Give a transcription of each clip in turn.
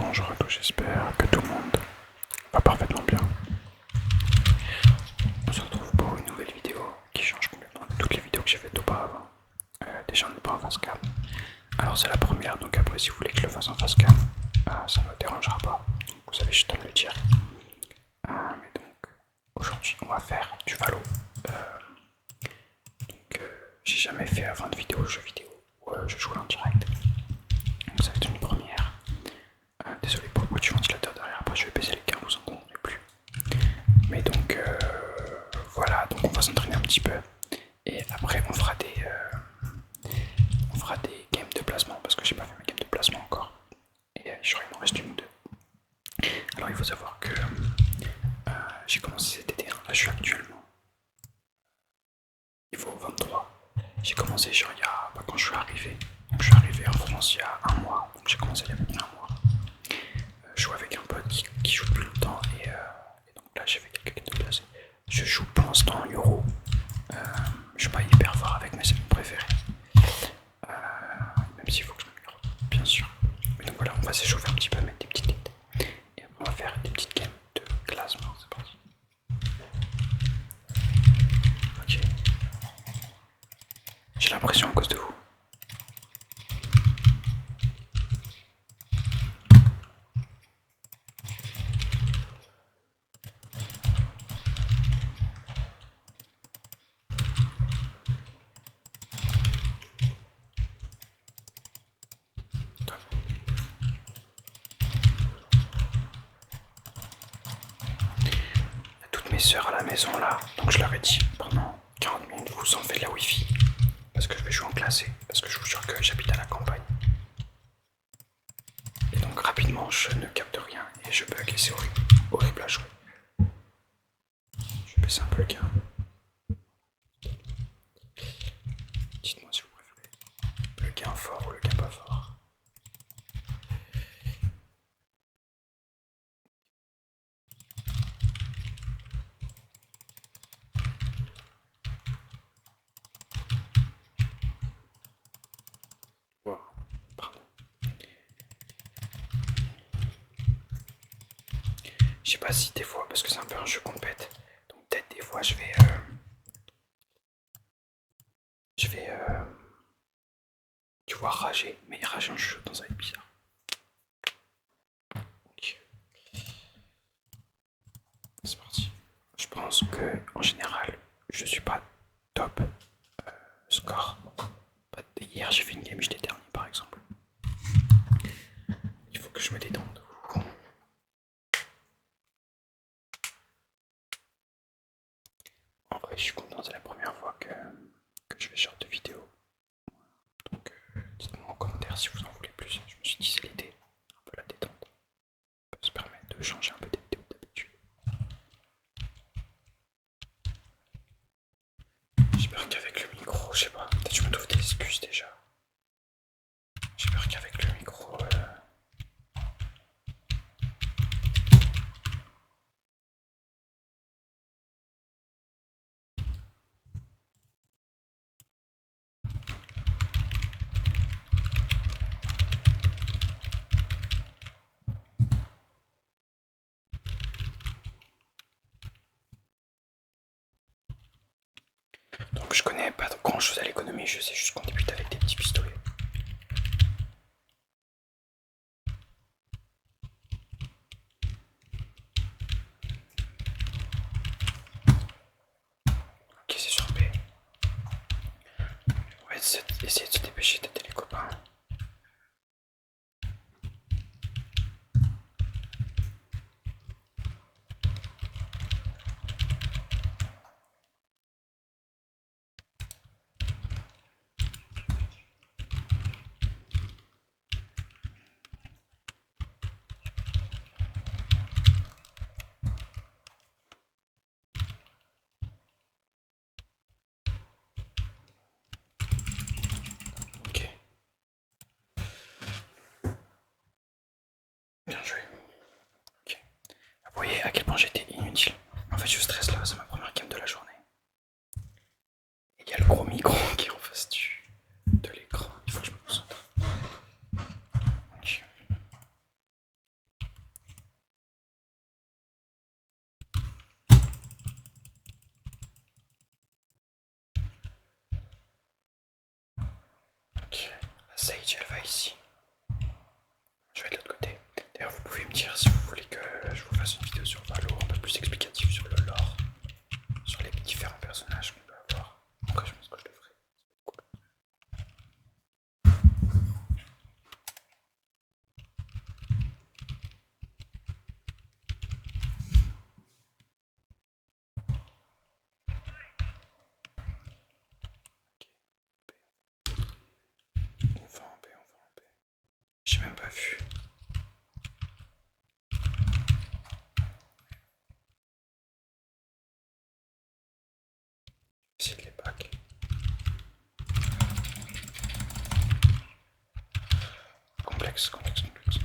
bonjour à tous, j'espère que tout le monde va parfaitement bien. On se retrouve pour une nouvelle vidéo qui change complètement de toutes les vidéos que j'ai faites auparavant. Déjà on n'est pas en face cam. Alors c'est la première, donc après si vous voulez que je le fasse en face cam, ça ne me dérangera pas. Donc, vous avez juste à me le dire. Mais donc aujourd'hui on va faire du Valo. J'ai jamais fait avant de vidéo jeux vidéo où je joue en direct. Donc ça va être une première. Désolé pour le bruit du ventilateur derrière, après je vais baisser les gains, vous en entendrez plus. Mais donc voilà, donc on va s'entraîner un petit peu. Et après on fera des games de placement parce que j'ai pas fait mes games de placement encore. Et je crois qu'il m'en reste une ou deux. Alors il faut savoir que j'ai commencé cet été, hein. Là je suis actuellement niveau 23. J'ai commencé genre il y a, quand je suis arrivé. Donc je suis arrivé en France il y a un mois, donc j'ai commencé il y a à peu près un mois. Je joue avec un pote qui joue depuis longtemps et donc là j'ai fait quelques games de place. Je joue pour l'instant en Euro. Je suis pas hyper fort avec, mais c'est mon préféré. Même s'il faut que je m'améliore, bien sûr. Mais donc voilà, on va s'échauffer un petit peu, mettre des petites têtes. Et après on va faire des petites games de classement, c'est parti. Ok. J'ai l'impression à cause de vous. Toutes mes soeurs à la maison là, donc je leur ai dit pendant 40 minutes vous en faites la wifi parce que je vais jouer en classé, parce que je vous jure que j'habite à la campagne. Et donc rapidement je ne capte rien et je bug et c'est horrible, horrible à jouer. Je vais baisser un peu le gain. Dites-moi si vous préférez le gain fort ou le gain pas fort. Wow, pardon. Je sais pas si des fois, parce que c'est un peu un jeu compète, donc peut-être des fois tu vois, rager, mais rager en jeu dans un être bizarre. Ok. C'est parti. Je pense que en général, je suis pas top score. Hier j'ai fait une game, j'étais dernier par exemple. Il faut que je me détende. En vrai, je suis content, c'est la première fois que je fais ce genre de vidéo. Donc, dites-moi en commentaire si vous en voulez plus. Je me suis dit, c'est l'été, un peu la détente. On peut se permettre de changer un peu des vidéos d'habitude. J'espère qu'avec le micro, je sais pas, peut-être je me trouve des excuses déjà. J'espère qu'avec le micro, donc je connais pas grand chose à l'économie, je sais juste qu'on débute avec des petits pistolets. Ok, c'est sur B. On va essayer de se dépêcher d'aider les copains. Ok. Bien joué. Ok. Vous voyez à quel point j'étais inutile. En fait, je stresse là, c'est ma première game de la journée. Et il y a le gros micro qui est en face de l'écran. Il faut que je me concentre. Ok. dit elle va ici. Je vais de l'autre côté. D'ailleurs, vous pouvez me dire si vous voulez que je vous fasse une vidéo sur Valo un peu plus explicative sur le lore, sur les différents personnages qu'on peut avoir. Donc je pense que je le ferai. Cool. On va en paix, on va en paix. J'ai même pas vu. Essayer de les back. Complexe, complexe, complexe.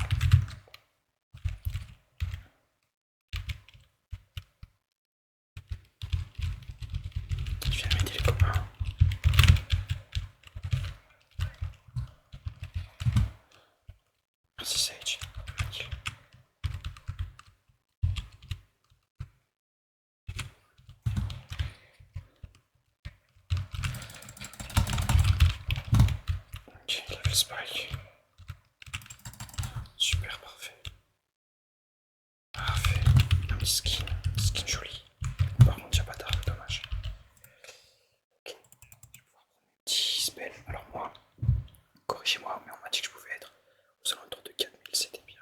Il vient de m'aider les copains. Merci Sage. Tranquille. Ok, level spike. Super, parfait. Parfait. Un petit skin joli. Par contre, il n'y a pas d'arme, dommage. Ok, je vais pouvoir prendre mes petits spells. Alors moi, corrigez-moi, mais on m'a dit que je pouvais être aux alentours de 4000, c'était bien.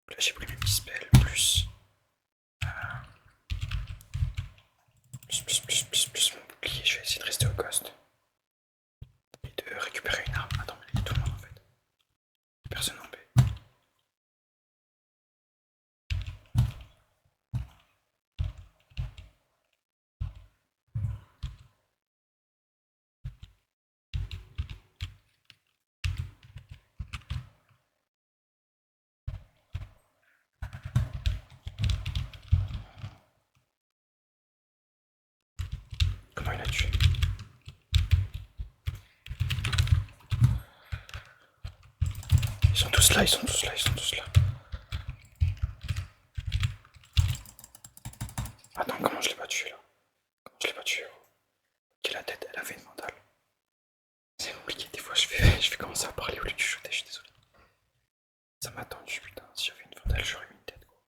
Là j'ai pris mes petits spells, plus mon bouclier, je vais essayer de rester au cost. Et de récupérer une arme. Attends, mais il y a tout le monde en fait. Personne en paix. Comment il a tué? Ils sont tous là, ils sont tous là, ils sont tous là. Attends, comment je l'ai pas tué là? Comment je l'ai pas tué? Ok, la tête, elle avait une mentale. C'est compliqué, des fois je vais commencer à parler au lieu de chuchoter, je suis désolé. Ça m'a tendu, putain, si j'avais une vandale, j'aurais mis une tête quoi.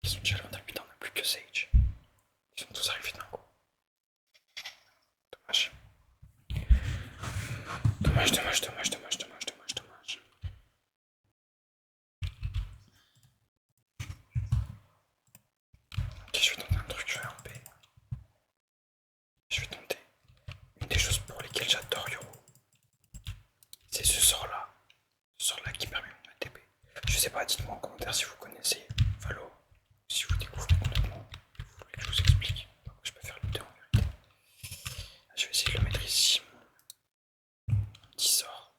Ils sont déjà le vandale, putain, on n'a plus que Sage. Ils sont tous arrivés d'un coup. Dommage. Dommage, dommage, dommage, dommage, dommage, dommage, dommage. Ok, je vais tenter un truc, je vais en paix. Je vais tenter une des choses pour lesquelles j'adore Yoro. C'est ce sort-là. Ce sort-là qui permet de TP. Je sais pas, dites-moi en commentaire si vous connaissez Valo. Si vous découvrez complètement, vous voulez que je vous explique. Je peux faire le deux en vérité. Je vais essayer de le mettre ici. Mon petit sort.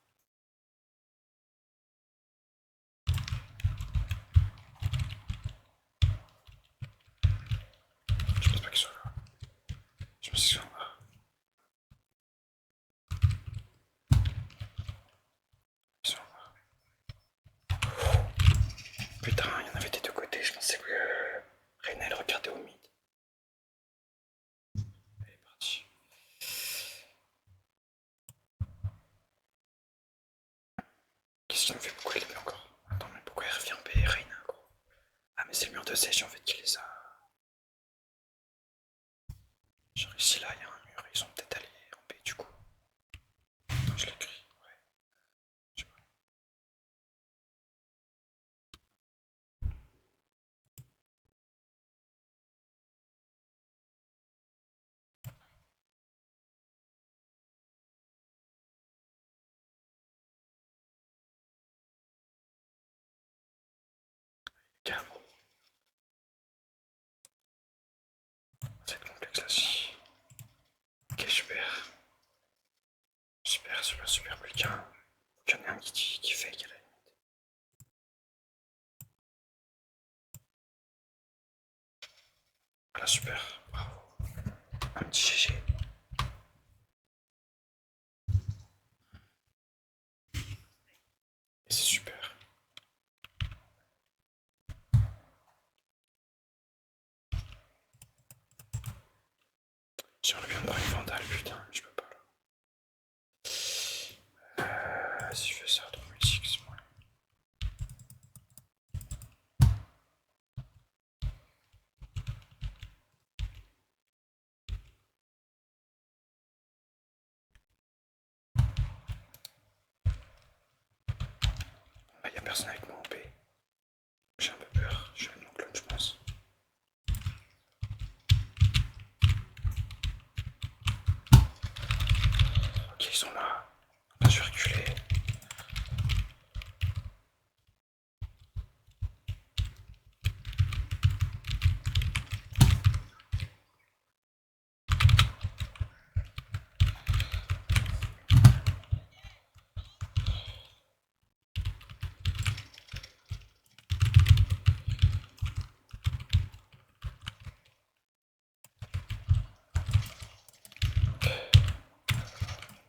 Je pense pas qu'il soit là. Je pense qu'il soit en bas. Ils sont en bas. Putain, il y en avait des deux côtés. Je pensais que Reyna elle regardait au mid. Elle est partie. Qu'est-ce qu'il me fait beaucoup l'épée encore? Attends, mais pourquoi elle revient en B, Reyna gros? Ah, mais c'est le mur de sèche en fait qui les a. Genre ici là, il y a un mur, ils sont peut-être allés en B du coup. Attends, je l'écris, ouais. Je sais pas. Carrément. Ça va être complexe là-ci. Ok, super. Super, super, super. Plus qu'un. Faut qu'il y en ait un qui fake à la limite. Voilà, super. Bravo. Un petit GG. Et c'est super. J'aimerais bien avoir une vandale, putain, mais je peux pas là. personne avec mon OP. J'ai un peu peur, je vais avec mon clone, je pense. Ok, ils sont là. Là, je vais reculer.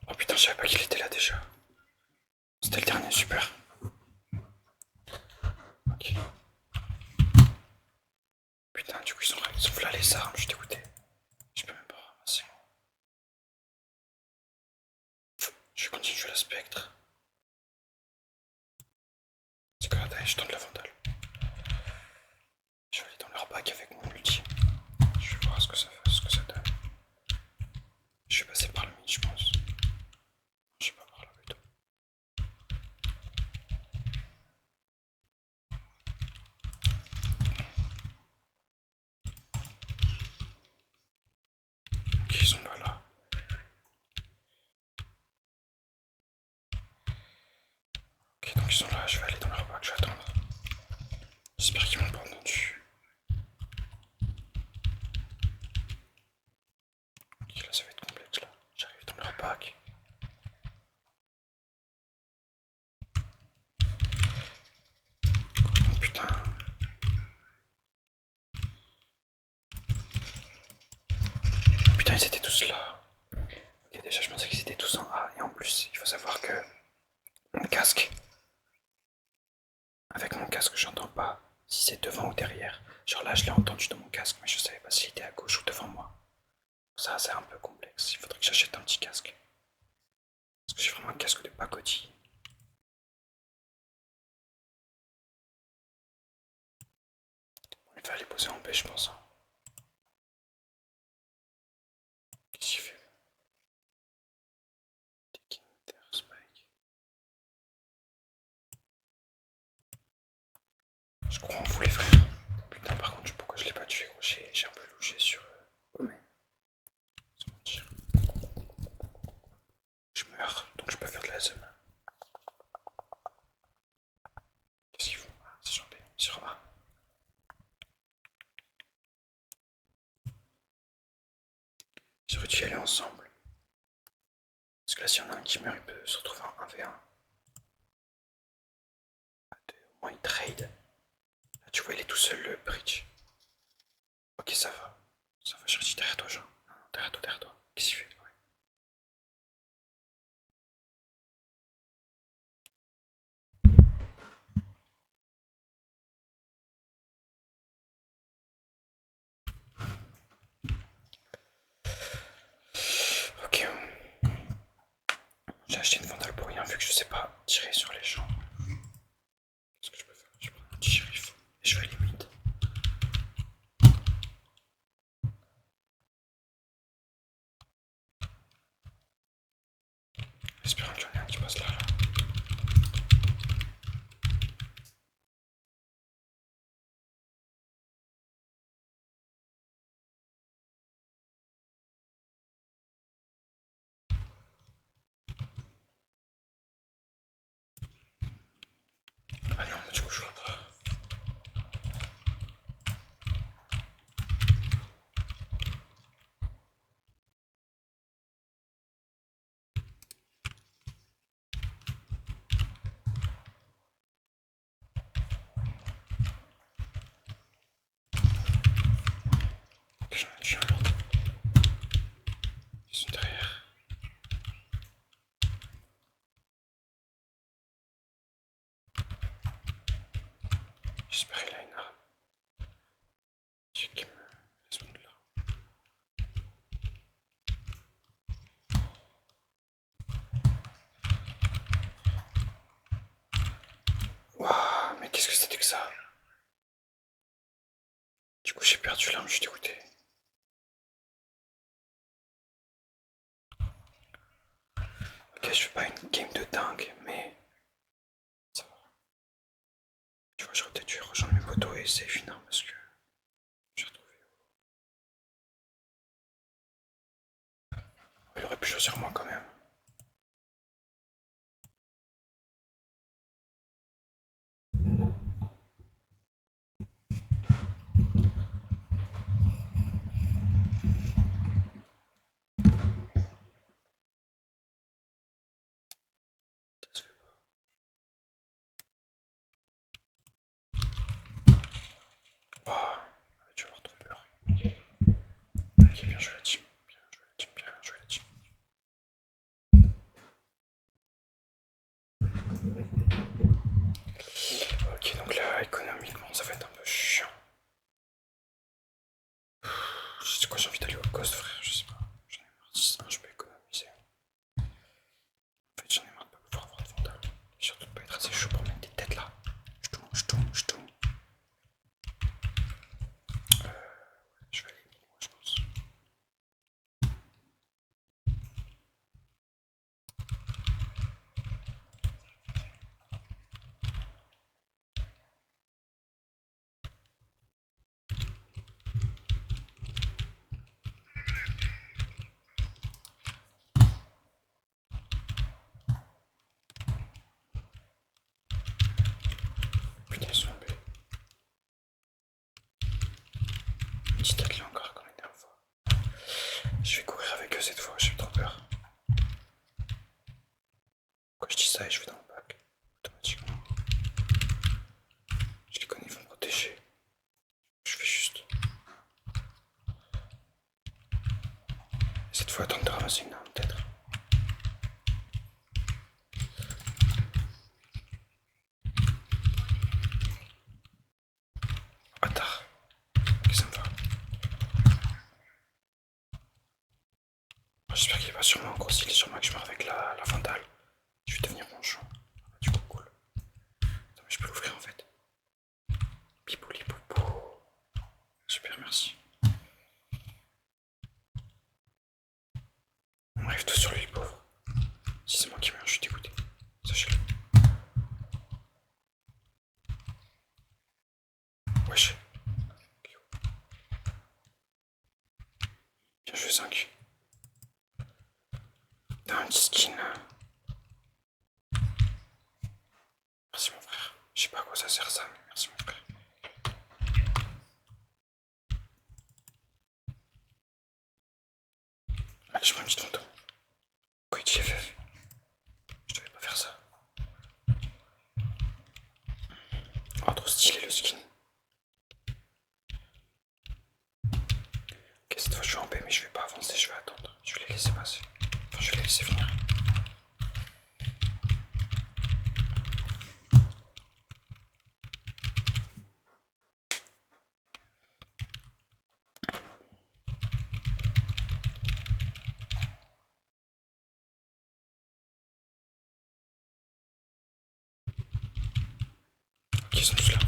Oh putain, je savais pas qu'il était là déjà. C'était le dernier, super. Ok. Putain, du coup, ils sont là les armes, je suis dégoûté. Je peux même pas ramasser. Je continue de jouer la spectre. C'est que là, je tente la vandale. Je vais aller dans leur bac avec mon ulti. Je vais voir ce que ça fait, ce que ça donne. Je vais passer par le mid, je pense. Je sais pas par là plutôt. Ok, ils sont pas là. Ok, donc ils sont là, je vais aller dans leur bac, je vais attendre. J'espère qu'ils m'ont pas entendu. Ok, là ça va être complexe là. J'arrive dans leur bac. Oh putain. Putain, ils étaient tous là. Ok, déjà je pensais qu'ils étaient tous en A. Et en plus, il faut savoir que mon casque, avec mon casque, j'entends pas si c'est devant ou derrière. Genre là, je l'ai entendu dans mon casque, mais je savais pas s'il était à gauche ou devant moi. Ça, c'est un peu complexe. Il faudrait que j'achète un petit casque. Parce que j'ai vraiment un casque de pacotille. Il va aller poser en paix, je pense. Qu'est-ce qu'il fait? Taking their spike. Je crois en vous, les frères. Putain, par contre, pourquoi je l'ai pas tué, gros? J'ai un peu louché sur. Mais. Sans mentir. Je meurs, donc je peux faire de la zone. Qu'est-ce qu'ils font? Ah, c'est chambé. Sur A. J'aurais dû y aller ensemble. Parce que là, s'il y en a un qui meurt, il peut se retrouver en 1v1. Au moins, il trade. Là, tu vois, il est tout seul, le bridge. Ok, ça va. Ça va, je reste derrière toi, Jean. Non, derrière toi, derrière toi. Qu'est-ce qu'il fait? Ouais. Ok. J'ai acheté une vandale pour rien, vu que je sais pas tirer sur les gens. Qu'est-ce que je peux faire? Je prends un petit shérif. Et je vais limite. Espérons qu'il y en ait un qui passe là. Ah non, du coup, je vois pas. Ok, j'en ai tué un autre. Ils sont derrière. J'espère qu'il a une arme. Qui me laisse monter là. Waouh, mais qu'est-ce que c'était que ça? Du coup, j'ai perdu l'arme, je suis dégoûté. Ok, je fais pas une game de dingue, mais ça va. j'aurais peut-être dû rejoindre mes potos et essayer finir parce que j'ai retrouvé. Il aurait pu choisir moi quand même. Ça se fait pas. Oh, tu vas avoir trop peur. Ok, bien joué la team. Bien joué la team, bien joué la team. Ok, donc là, économiquement, ça va être un peu chiant. Je sais quoi, j'ai envie d'aller au cost, frère, je sais pas. J'en ai marre, sinon je peux économiser. En fait, j'en ai marre de pas pouvoir avoir de vandal. Et surtout de pas être assez chaud pour mettre des têtes là. Je tourne. Je vais aller moi, je pense. Putain, ils sont tombés. Une petite tête là encore comme la dernière fois. Je vais courir avec eux cette fois, j'ai trop peur. Quand je dis ça et je vais dans le bac, automatiquement. Je les connais, ils vont me protéger. Je fais juste. Et cette fois, attendre de ramasser une arme peut-être. Bâtard. Ok, ça me va. J'espère qu'il est pas sur moi en gros, s'il est sur moi que je meurs avec la vandale. Je vais devenir manchon. Du coup, cool. Attends, mais je peux l'ouvrir en fait. Pipouli poupou. Super, merci. On arrive tous sur lui, le pauvre. Si c'est moi qui meurs, je suis dégoûté. Sachez-le. Wesh. Bien joué 5. T'as un petit skin. Merci mon frère. Je sais pas à quoi ça sert ça, mais merci mon frère. Allez, je prends une petite photo. Quoi, il FF. Je devais pas faire ça. Oh, trop stylé le skin. Ok, cette fois je suis en paix, mais je vais pas avancer, je vais attendre. Je vais les laisser passer. Enfin, je vais les laisser venir. Ok, ils sont tous là.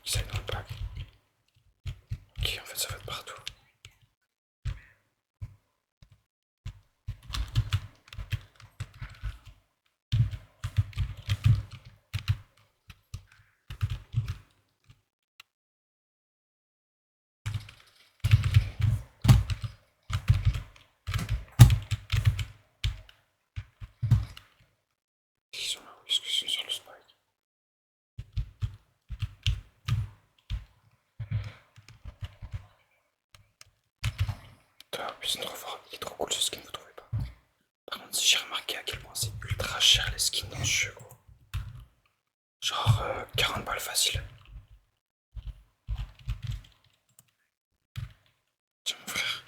Ils aillent dans le pack. Ok, en fait, ça va de partout. Ils sont là, est-ce qu'ils sont sur le spike? Top, ils sont trop forts. Il est trop cool ce skin, vous trouvez pas? Par contre, si j'ai remarqué à quel point c'est ultra cher les skins dans ce jeu, gros. Genre 40 balles facile. Tiens, mon frère.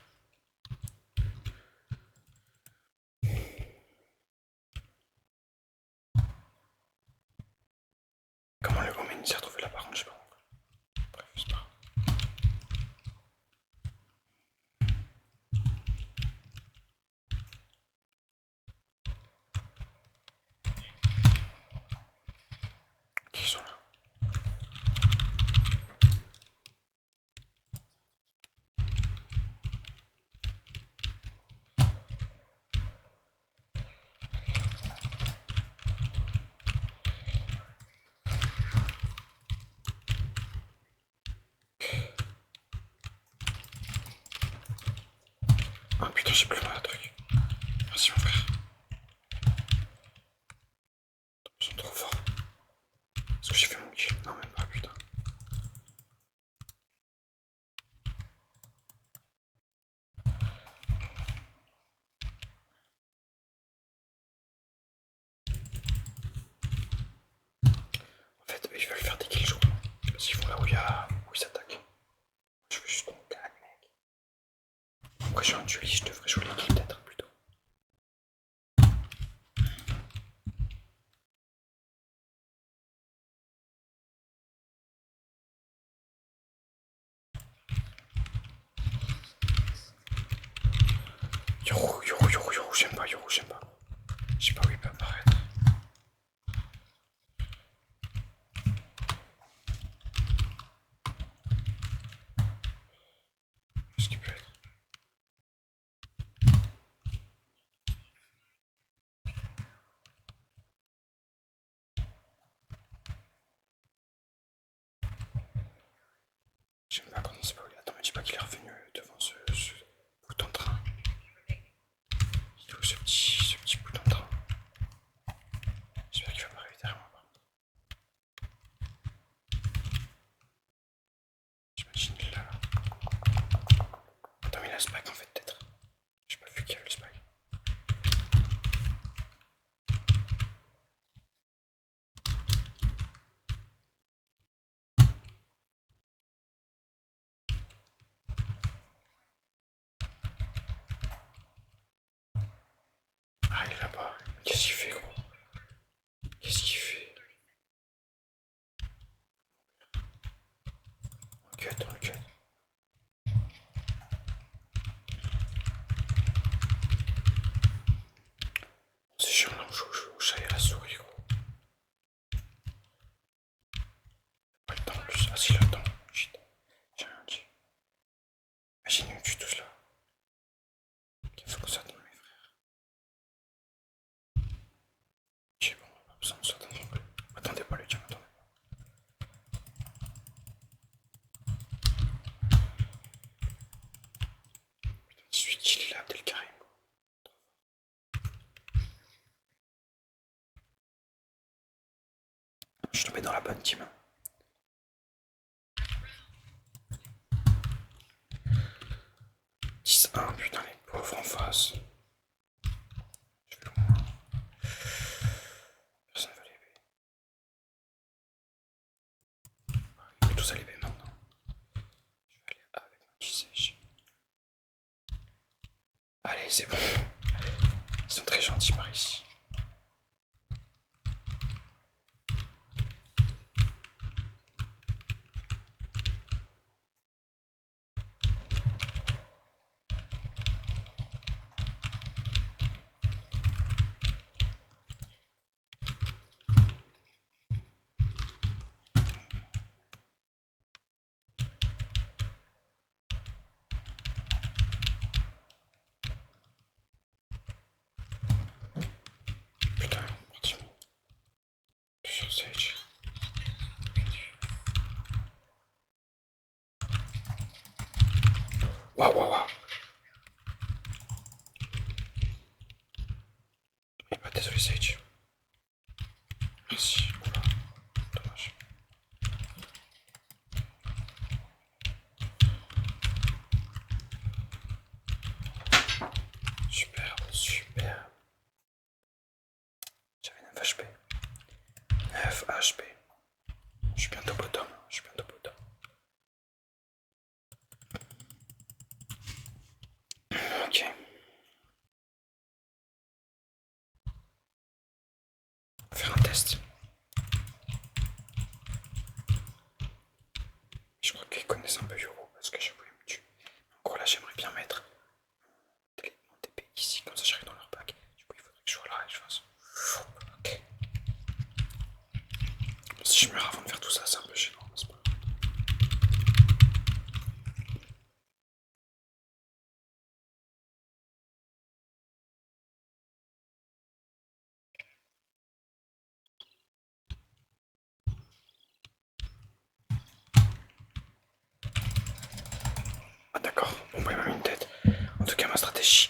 Comment le bon s'est retrouvé là par contre, je sais pas. Bref, c'est pas grave. Ok, ils sont là. Ah putain, j'ai plus mal à truc. Merci mon frère. Ils sont trop forts. Est-ce que j'ai fait mon kill? Non, même pas, putain. En fait, ils veulent faire des kills, je crois. Parce qu'ils vont là où où ils s'attaquent. Je veux juste qu'on gagne, mec. Après, je suis un dueliste, je devrais jouer les kills peut-être plutôt. Yoro, Yoro, Yoro, Yoro, j'aime pas, Yoro, j'aime pas. Je sais pas où il peut apparaître. Qu'est-ce qu'il peut être? J'aime pas comment c'est pas où il est. Attends, mais dis pas qu'il est revenu devant ce bouton de train. Il est où ce petit bouton de train? J'espère qu'il va m'arriver derrière moi. J'imagine qu'il est là. Attends, mais il a le spike en fait, peut-être. J'ai pas vu qu'il y avait le spike. Ah, il est là-bas. Qu'est-ce qu'il fait, gros? Qu'est-ce qu'il fait? On cut, on cut. C'est chiant là, on joue au chat et à la souris, gros. Pas le temps en plus. Ah, si, le temps. Shit. J'ai rien dit. Imagine, ils me tuent tous là. Il faut qu'on s'attende, mes frères. Ok, bon, on va pas besoin de s'attendre non plus. Attendez pas, les gars, attendez. Putain, 18 kills là, Abdelkarim. Je suis tombé dans la bonne team. 10-1, putain, les pauvres en face. Je vais loin. Personne ne va les B. Ils vont tous aller B maintenant. Je vais aller A avec mon petit sèche. Allez, c'est bon. Ils sont très gentils par ici. Putain, parti. Sur Sage. Waouh, waouh, waouh. Mais pas désolé, Sage. Merci. Oula, dommage. Super, super. J'avais 9 HP. 9 HP. Je suis bientôt bottom. Je suis bientôt bottom. Ok. On va faire un test. Je crois qu'ils connaissent un peu Euro parce que je voulais me tuer. En gros, là, j'aimerais bien mettre mon TP ici, comme ça j'arrive dans leur pack. Du coup, il faudrait que je sois là et je fasse. Ok. Si je meurs avant de faire tout ça, c'est un peu gênant, n'est-ce pas? Ah d'accord, bon bah il m'a mis une tête. En tout cas ma stratégie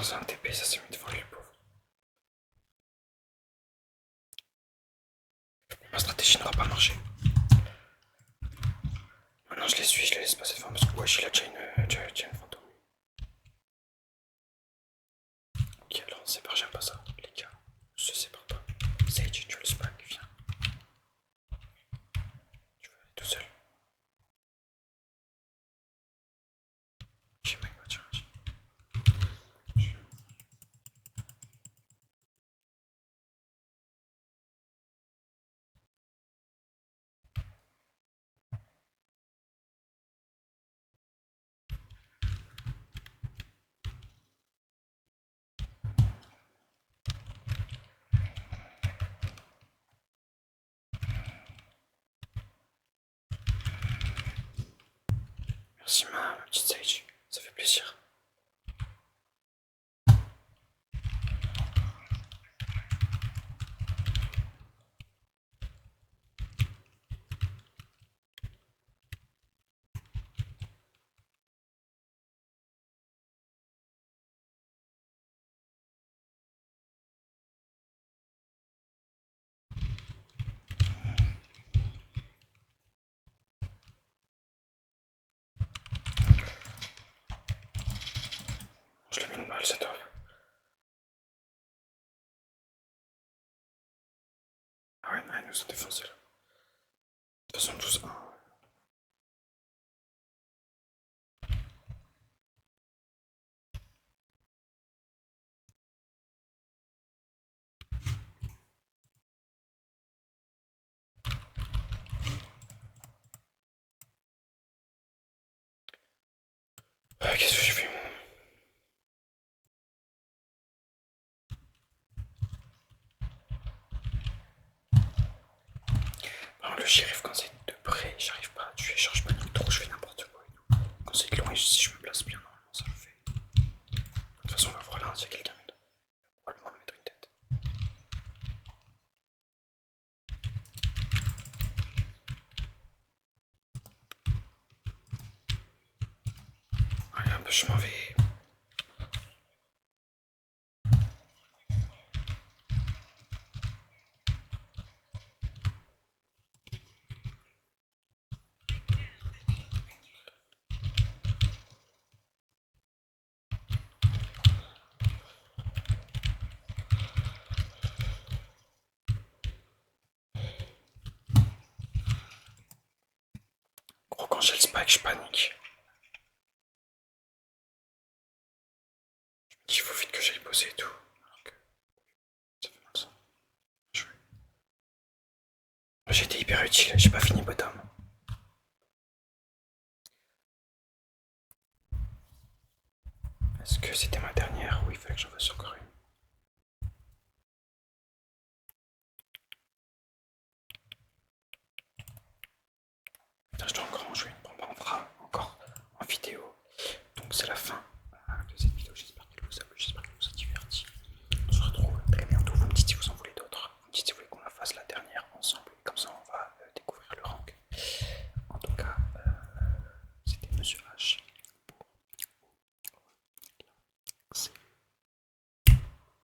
c'est un TP, ça s'est mis devant lui, le pauvre. Ma stratégie n'aura pas marché. Maintenant je les suis, je les laisse passer devant parce que wesh, il a déjà une fantôme. Ok, alors on se sépare, j'aime pas ça, les gars. On se sépare pas. Sage, tu veux le spag, viens. Tu veux aller tout seul. Ok, mec, bah tiens. Merci ma petite Sage, ça fait plaisir. Je l'ai mis une balle, c'est top. Ah ouais, non, ils nous ont défoncé là. De toute façon, 12-1. Qu'est-ce que j'ai fait? Le shérif, quand c'est de près, j'arrive pas à tuer, genre je panique trop, je fais n'importe quoi et tout. Quand c'est de loin, si je me place bien, normalement ça le fait. De toute façon, on va voir là, s'il y a quelqu'un d'autre. Probablement me mettre une tête. Allez, hop, je m'en vais. Gros, quand j'ai le spike, je panique. Je me dis, il faut vite que j'aille poser et tout. Alors que ça fait mal ça. J'ai été hyper utile, j'ai pas fini bottom. Est-ce que c'était ma dernière? Oui, il fallait que j'en fasse encore une.